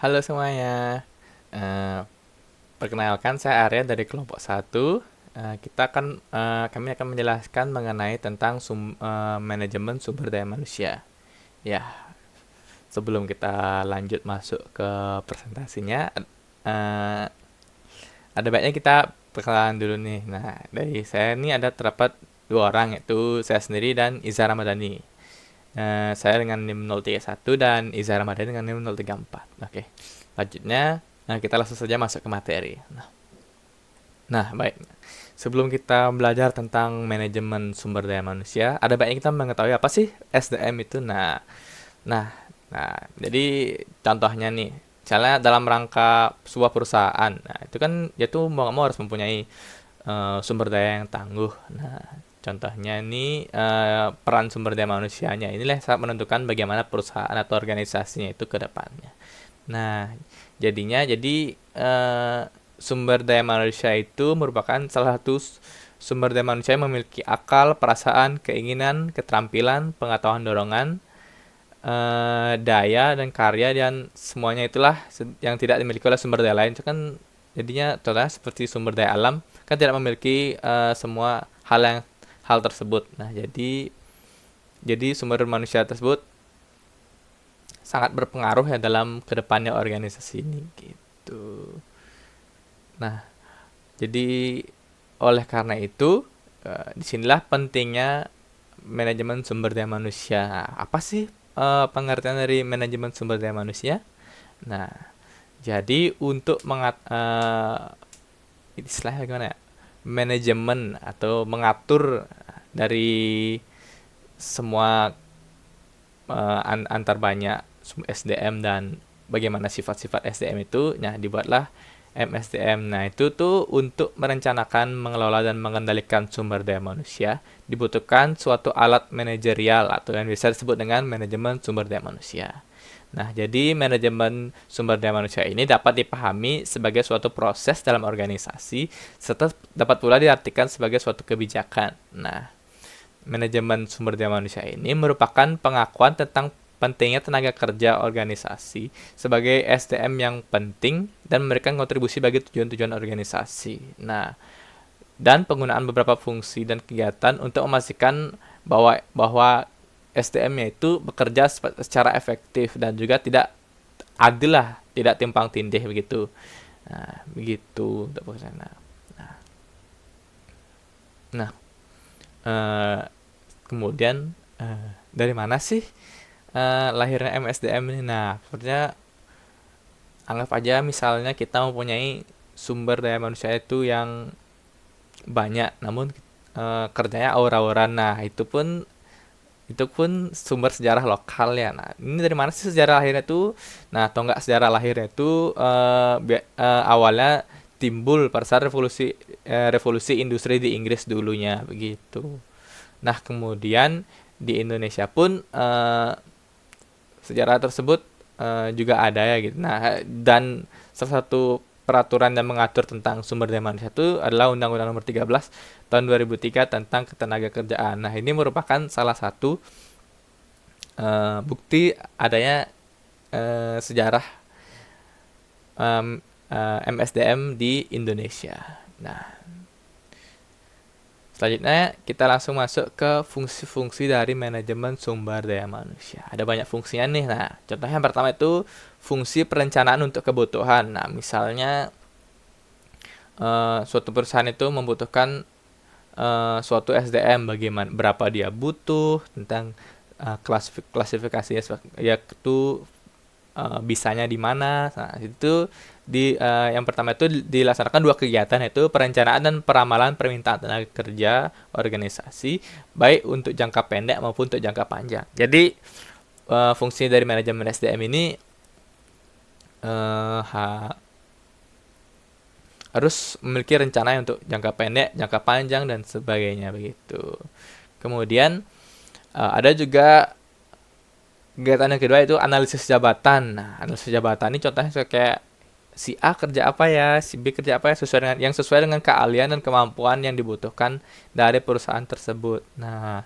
Halo semuanya. Eh, Perkenalkan saya Arya dari kelompok satu. Kami akan menjelaskan mengenai tentang manajemen sumber daya manusia. Ya, sebelum kita lanjut masuk ke presentasinya, eh, ada baiknya kita perkenalan dulu nih. Nah, dari saya ini ada terdapat dua orang, yaitu saya sendiri dan Iza Ramadhani. Saya dengan NIM 031 dan Iza Ramadhani dengan NIM 034. Oke. Lanjutnya, kita langsung saja masuk ke materi. Nah, baik. Sebelum kita belajar tentang manajemen sumber daya manusia, ada baiknya kita mengetahui apa sih SDM itu. Nah, jadi contohnya nih, misalnya dalam rangka sebuah perusahaan, nah itu kan dia tuh mau nggak mau harus mempunyai sumber daya yang tangguh. Nah, contohnya ini peran sumber daya manusianya. Inilah yang sangat menentukan bagaimana perusahaan atau organisasinya itu ke depannya. Nah, jadi sumber daya manusia itu merupakan salah satu sumber daya manusia yang memiliki akal, perasaan, keinginan, keterampilan, pengetahuan dorongan, daya dan karya dan semuanya itulah yang tidak dimiliki oleh sumber daya lain. Itu kan jadinya contohnya seperti sumber daya alam kan tidak memiliki semua hal tersebut. Nah, jadi sumber manusia tersebut sangat berpengaruh ya dalam kedepannya organisasi ini gitu. Nah, jadi oleh karena itu disinilah pentingnya manajemen sumber daya manusia. Nah, apa sih pengertian dari manajemen sumber daya manusia? Nah, jadi untuk istilahnya gimana ya? Manajemen atau mengatur dari semua antar banyak SDM dan bagaimana sifat-sifat SDM itu, nah dibuatlah MSDM. Nah, itu tuh untuk merencanakan, mengelola dan mengendalikan sumber daya manusia, dibutuhkan suatu alat manajerial atau yang bisa disebut dengan manajemen sumber daya manusia. Nah, jadi manajemen sumber daya manusia ini dapat dipahami sebagai suatu proses dalam organisasi, serta dapat pula diartikan sebagai suatu kebijakan. Nah, manajemen sumber daya manusia ini merupakan pengakuan tentang pentingnya tenaga kerja organisasi sebagai SDM yang penting dan memberikan kontribusi bagi tujuan-tujuan organisasi. Nah, dan penggunaan beberapa fungsi dan kegiatan untuk memastikan bahwa SDM-nya itu bekerja secara efektif dan juga tidak adil lah, tidak timpang tindih begitu. Nah, begitu untuk pekerjaan. Nah, eh, kemudian dari mana sih lahirnya MSDM ini? Nah, sebenarnya anggap aja misalnya kita mempunyai sumber daya manusia itu yang banyak, namun kerjanya aur-auran. Nah, itu pun sumber sejarah lokal ya. Nah, ini dari mana sih sejarah lahirnya itu? Nah, atau enggak sejarah lahirnya itu awalnya timbul pada saat revolusi industri di Inggris dulunya begitu. Nah, kemudian di Indonesia pun sejarah tersebut juga ada ya gitu. Nah, dan salah satu peraturan yang mengatur tentang sumber daya manusia itu adalah Undang-Undang Nomor 13 tahun 2003 tentang ketenagakerjaan. Nah, ini merupakan salah satu bukti adanya sejarah MSDM di Indonesia. Nah, selanjutnya kita langsung masuk ke fungsi-fungsi dari manajemen sumber daya manusia. Ada banyak fungsinya nih. Nah, contohnya yang pertama itu fungsi perencanaan untuk kebutuhan. Nah, misalnya suatu perusahaan itu membutuhkan suatu SDM, bagaimana berapa dia butuh, tentang klasifikasinya, yaitu bisanya di mana. Nah, itu yang pertama itu dilaksanakan dua kegiatan, yaitu perencanaan dan peramalan permintaan tenaga kerja organisasi, baik untuk jangka pendek maupun untuk jangka panjang. Jadi fungsi dari manajemen SDM ini uh, ha- harus memiliki rencana untuk jangka pendek, jangka panjang dan sebagainya begitu. Kemudian ada juga kegiatan yang kedua itu analisis jabatan. Nah, analisis jabatan ini contohnya kayak si A kerja apa ya, si B kerja apa ya, sesuai dengan keahlian dan kemampuan yang dibutuhkan dari perusahaan tersebut. Nah,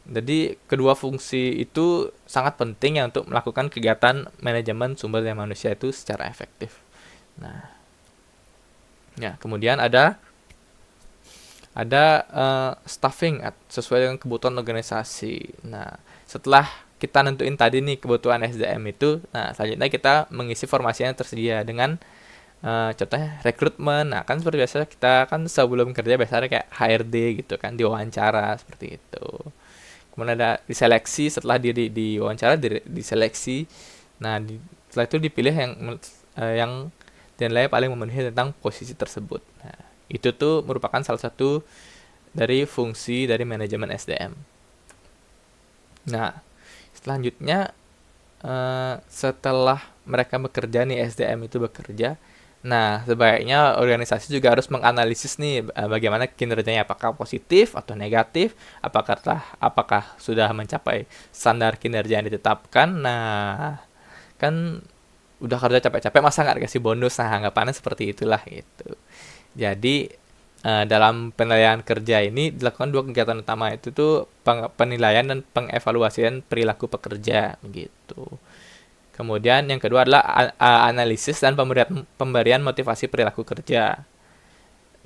Jadi kedua fungsi itu sangat penting ya untuk melakukan kegiatan manajemen sumber daya manusia itu secara efektif. Nah, ya kemudian ada staffing sesuai dengan kebutuhan organisasi. Nah, setelah kita nentuin tadi nih kebutuhan SDM itu, nah selanjutnya kita mengisi formasi yang tersedia dengan contohnya rekrutmen. Nah, kan seperti biasa kita kan sebelum kerja biasanya kayak HRD gitu kan, diwawancara seperti itu. Kemudian ada diseleksi, setelah diwawancara diseleksi. Nah, setelah itu dipilih yang dinilai paling memenuhi tentang posisi tersebut. Nah, itu tuh merupakan salah satu dari fungsi dari manajemen SDM. Nah, selanjutnya setelah mereka bekerja nih, SDM itu bekerja, nah sebaiknya organisasi juga harus menganalisis nih bagaimana kinerjanya, apakah positif atau negatif, apakah sudah mencapai standar kinerja yang ditetapkan. Nah, kan udah kerja capek-capek masa nggak dikasih bonus, nah anggapannya seperti itulah gitu. Jadi dalam penilaian kerja ini dilakukan dua kegiatan utama, itu tuh penilaian dan pengevaluasian perilaku pekerja gitu. Kemudian yang kedua adalah analisis dan pemberian motivasi perilaku kerja.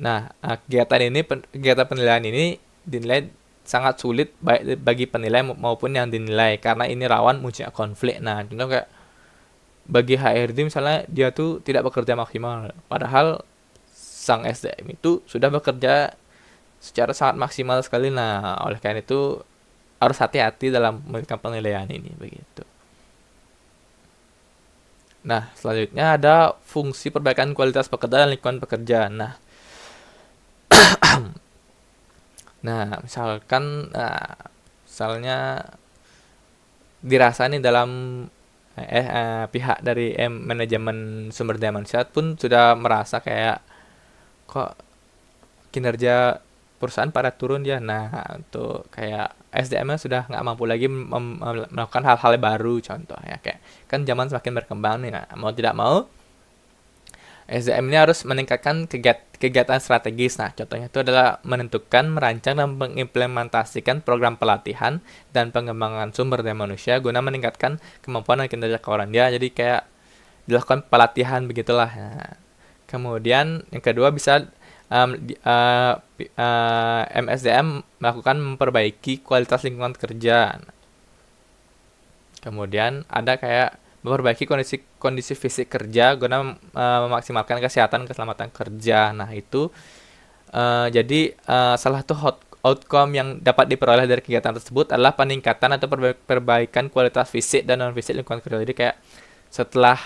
Nah, kegiatan penilaian ini dinilai sangat sulit baik bagi penilai maupun yang dinilai karena ini rawan munculnya konflik. Nah, contoh kayak bagi HRD misalnya dia tuh tidak bekerja maksimal, padahal sang SDM itu sudah bekerja secara sangat maksimal sekali. Nah, oleh karena itu harus hati-hati dalam memberikan penilaian ini begitu. Nah, selanjutnya ada fungsi perbaikan kualitas pekerja dan lingkungan pekerja. Misalnya dirasa nih dalam pihak dari manajemen sumber daya manusia pun sudah merasa kayak kok kinerja perusahaan pada turun ya. Nah, untuk kayak SDM-nya sudah nggak mampu lagi melakukan hal-hal baru, contoh ya kayak kan zaman semakin berkembang nih. Nah, mau tidak mau SDM ini harus meningkatkan kegiatan strategis. Nah, contohnya itu adalah menentukan, merancang, dan mengimplementasikan program pelatihan dan pengembangan sumber daya manusia guna meningkatkan kemampuan dan kinerja kawalan dia. Jadi kayak dilakukan pelatihan begitulah. Nah, kemudian yang kedua bisa MSDM melakukan memperbaiki kualitas lingkungan kerja. Kemudian ada kayak memperbaiki kondisi fisik kerja guna memaksimalkan kesehatan keselamatan kerja. Nah, itu jadi salah satu outcome yang dapat diperoleh dari kegiatan tersebut adalah peningkatan atau perbaikan kualitas fisik dan non fisik lingkungan kerja. Jadi kayak setelah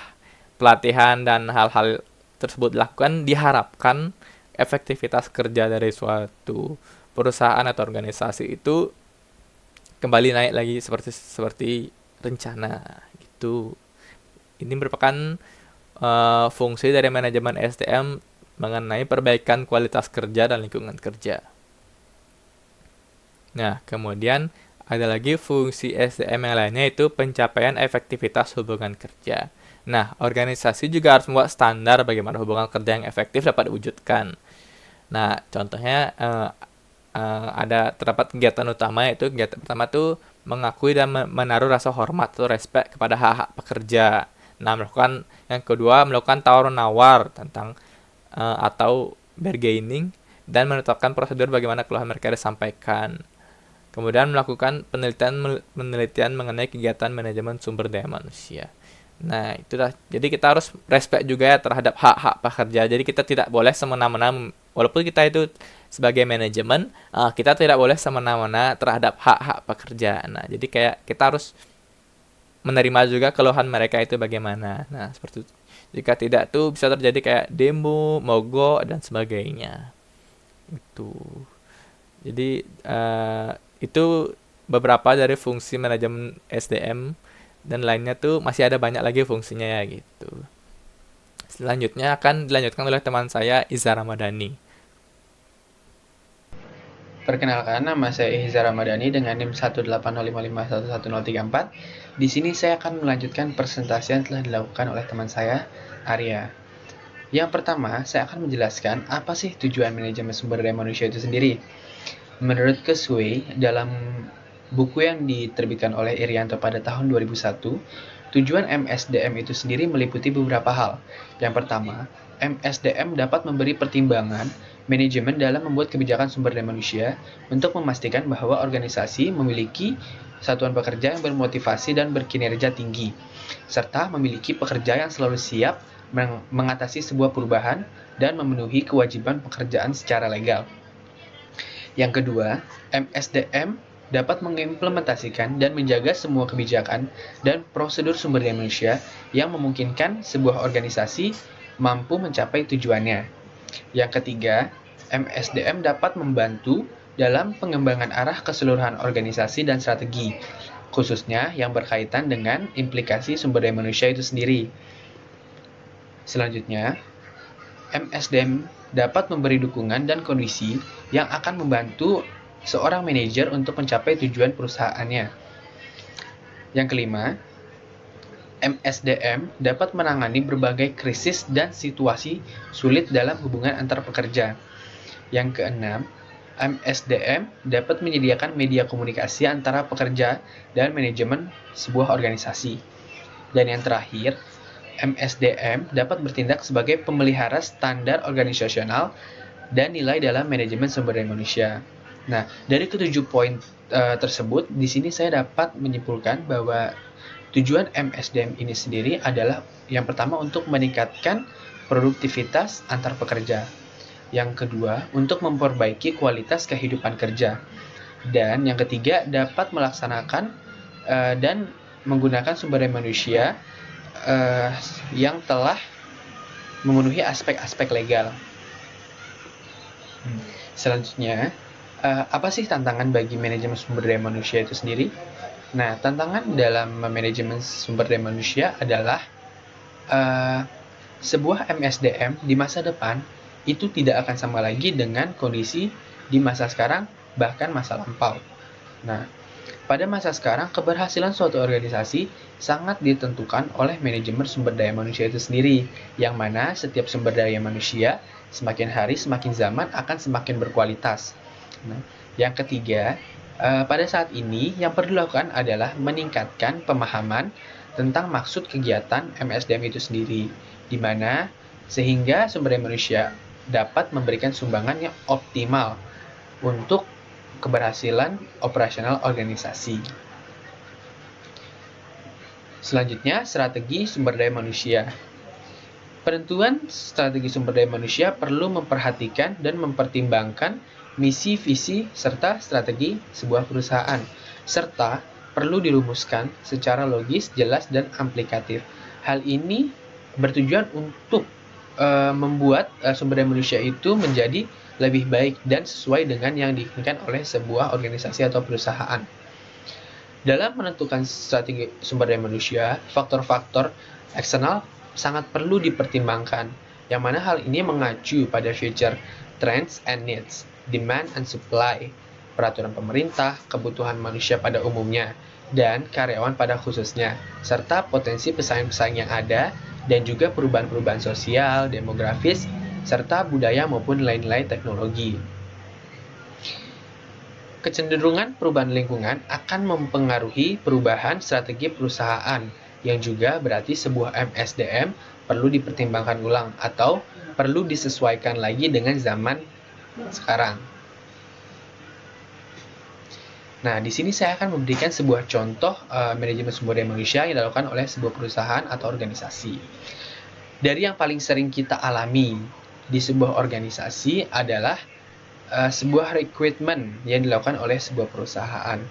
pelatihan dan hal-hal tersebut dilakukan, diharapkan efektivitas kerja dari suatu perusahaan atau organisasi itu kembali naik lagi seperti rencana gitu. Ini merupakan fungsi dari manajemen SDM mengenai perbaikan kualitas kerja dan lingkungan kerja. Nah, kemudian ada lagi fungsi SDM yang lainnya, itu pencapaian efektivitas hubungan kerja. Nah, organisasi juga harus membuat standar bagaimana hubungan kerja yang efektif dapat diwujudkan. Nah, contohnya terdapat kegiatan utama, yaitu kegiatan pertama tuh mengakui dan menaruh rasa hormat atau respect kepada hak-hak pekerja. Nah, yang kedua melakukan tawar-menawar tentang atau bargaining dan menetapkan prosedur bagaimana keluhan mereka disampaikan. Kemudian melakukan penelitian mengenai kegiatan manajemen sumber daya manusia. Nah, itulah. Jadi kita harus respect juga ya terhadap hak-hak pekerja. Jadi kita tidak boleh semena-mena, walaupun kita itu sebagai manajemen, kita tidak boleh semena-mena terhadap hak-hak pekerja. Nah, jadi kayak kita harus menerima juga keluhan mereka itu bagaimana. Nah, seperti itu. Jika tidak tuh bisa terjadi kayak demo, mogok, dan sebagainya. Itu. Jadi itu beberapa dari fungsi manajemen SDM, dan lainnya tuh masih ada banyak lagi fungsinya ya gitu. Selanjutnya akan dilanjutkan oleh teman saya, Iza Ramadhani. Perkenalkan, nama saya Ihza Ramadhani dengan NIM 18055111034. Di sini saya akan melanjutkan presentasi yang telah dilakukan oleh teman saya, Arya. Yang pertama, saya akan menjelaskan apa sih tujuan manajemen sumber daya manusia itu sendiri. Menurut Kurzweil, dalam buku yang diterbitkan oleh Irianto pada tahun 2001, tujuan MSDM itu sendiri meliputi beberapa hal. Yang pertama, MSDM dapat memberi pertimbangan manajemen dalam membuat kebijakan sumber daya manusia untuk memastikan bahwa organisasi memiliki satuan pekerja yang bermotivasi dan berkinerja tinggi, serta memiliki pekerja yang selalu siap mengatasi sebuah perubahan dan memenuhi kewajiban pekerjaan secara legal. Yang kedua, MSDM dapat mengimplementasikan dan menjaga semua kebijakan dan prosedur sumber daya manusia yang memungkinkan sebuah organisasi mampu mencapai tujuannya. Yang ketiga, MSDM dapat membantu dalam pengembangan arah keseluruhan organisasi dan strategi, khususnya yang berkaitan dengan implikasi sumber daya manusia itu sendiri. Selanjutnya, MSDM dapat memberi dukungan dan kondisi yang akan membantu seorang manajer untuk mencapai tujuan perusahaannya. Yang kelima, MSDM dapat menangani berbagai krisis dan situasi sulit dalam hubungan antar pekerja. Yang keenam, MSDM dapat menyediakan media komunikasi antara pekerja dan manajemen sebuah organisasi. Dan yang terakhir, MSDM dapat bertindak sebagai pemelihara standar organisasional dan nilai dalam manajemen sumber daya manusia. Nah, dari ketujuh poin tersebut, di sini saya dapat menyimpulkan bahwa tujuan MSDM ini sendiri adalah yang pertama untuk meningkatkan produktivitas antar pekerja. Yang kedua, untuk memperbaiki kualitas kehidupan kerja. Dan yang ketiga, dapat melaksanakan dan menggunakan sumber daya manusia yang telah memenuhi aspek-aspek legal. Selanjutnya, apa sih tantangan bagi manajemen sumber daya manusia itu sendiri? Nah, tantangan dalam manajemen sumber daya manusia adalah sebuah MSDM di masa depan itu tidak akan sama lagi dengan kondisi di masa sekarang, bahkan masa lampau. Nah, pada masa sekarang, keberhasilan suatu organisasi sangat ditentukan oleh manajemen sumber daya manusia itu sendiri, yang mana setiap sumber daya manusia semakin hari, semakin zaman akan semakin berkualitas. Nah, yang ketiga, pada saat ini yang perlu dilakukan adalah meningkatkan pemahaman tentang maksud kegiatan MSDM itu sendiri, di mana sehingga sumber daya manusia dapat memberikan sumbangan yang optimal untuk keberhasilan operasional organisasi. Selanjutnya, strategi sumber daya manusia. Penentuan strategi sumber daya manusia perlu memperhatikan dan mempertimbangkan misi, visi, serta strategi sebuah perusahaan, serta perlu dirumuskan secara logis, jelas, dan aplikatif. Hal ini bertujuan untuk membuat sumber daya manusia itu menjadi lebih baik dan sesuai dengan yang diinginkan oleh sebuah organisasi atau perusahaan. Dalam menentukan strategi sumber daya manusia, faktor-faktor eksternal sangat perlu dipertimbangkan, yang mana hal ini mengacu pada future trends and needs, demand and supply, peraturan pemerintah, kebutuhan manusia pada umumnya, dan karyawan pada khususnya, serta potensi pesaing-pesaing yang ada, dan juga perubahan-perubahan sosial, demografis, serta budaya maupun nilai-nilai teknologi. Kecenderungan perubahan lingkungan akan mempengaruhi perubahan strategi perusahaan, yang juga berarti sebuah MSDM perlu dipertimbangkan ulang atau perlu disesuaikan lagi dengan zaman sekarang. Nah, di sini saya akan memberikan sebuah contoh manajemen sumber daya manusia yang dilakukan oleh sebuah perusahaan atau organisasi. Dari yang paling sering kita alami di sebuah organisasi adalah sebuah recruitment yang dilakukan oleh sebuah perusahaan.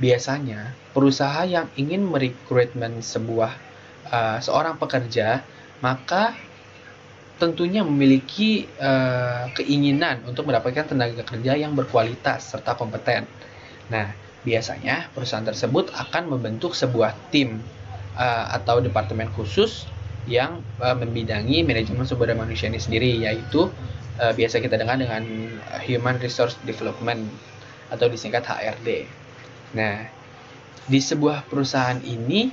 Biasanya, perusahaan yang ingin merekrutmen seorang pekerja, maka tentunya memiliki keinginan untuk mendapatkan tenaga kerja yang berkualitas serta kompeten. Nah, biasanya perusahaan tersebut akan membentuk sebuah tim atau departemen khusus yang membidangi manajemen sumber daya manusia ini sendiri, yaitu biasa kita dengar dengan Human Resource Development atau disingkat HRD. Nah, di sebuah perusahaan ini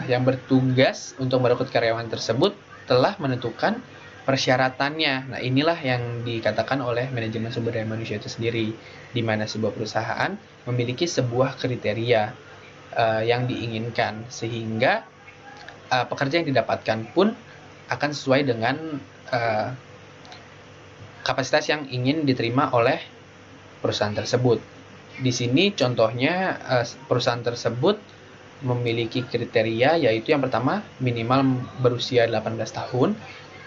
yang bertugas untuk merekrut karyawan tersebut telah menentukan persyaratannya. Nah, inilah yang dikatakan oleh manajemen sumber daya manusia itu sendiri, di mana sebuah perusahaan memiliki sebuah kriteria yang diinginkan, sehingga pekerja yang didapatkan pun akan sesuai dengan kapasitas yang ingin diterima oleh perusahaan tersebut. Di sini contohnya perusahaan tersebut memiliki kriteria, yaitu yang pertama minimal berusia 18 tahun,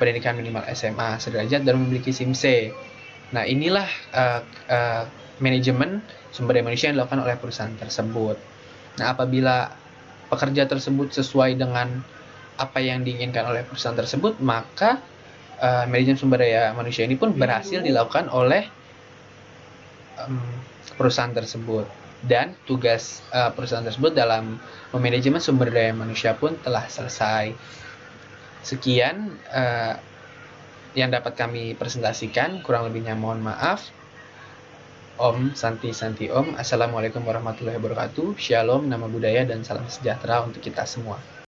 pendidikan minimal SMA sederajat, dan memiliki SIM C. Nah, inilah manajemen sumber daya manusia yang dilakukan oleh perusahaan tersebut. Nah, apabila pekerja tersebut sesuai dengan apa yang diinginkan oleh perusahaan tersebut, maka manajemen sumber daya manusia ini pun berhasil dilakukan oleh perusahaan tersebut. Dan tugas perusahaan tersebut dalam memanajemen sumber daya manusia pun telah selesai. Sekian yang dapat kami presentasikan, kurang lebihnya mohon maaf. Om Santi Santi Om. Assalamualaikum warahmatullahi wabarakatuh. Shalom, nama budaya, dan salam sejahtera untuk kita semua.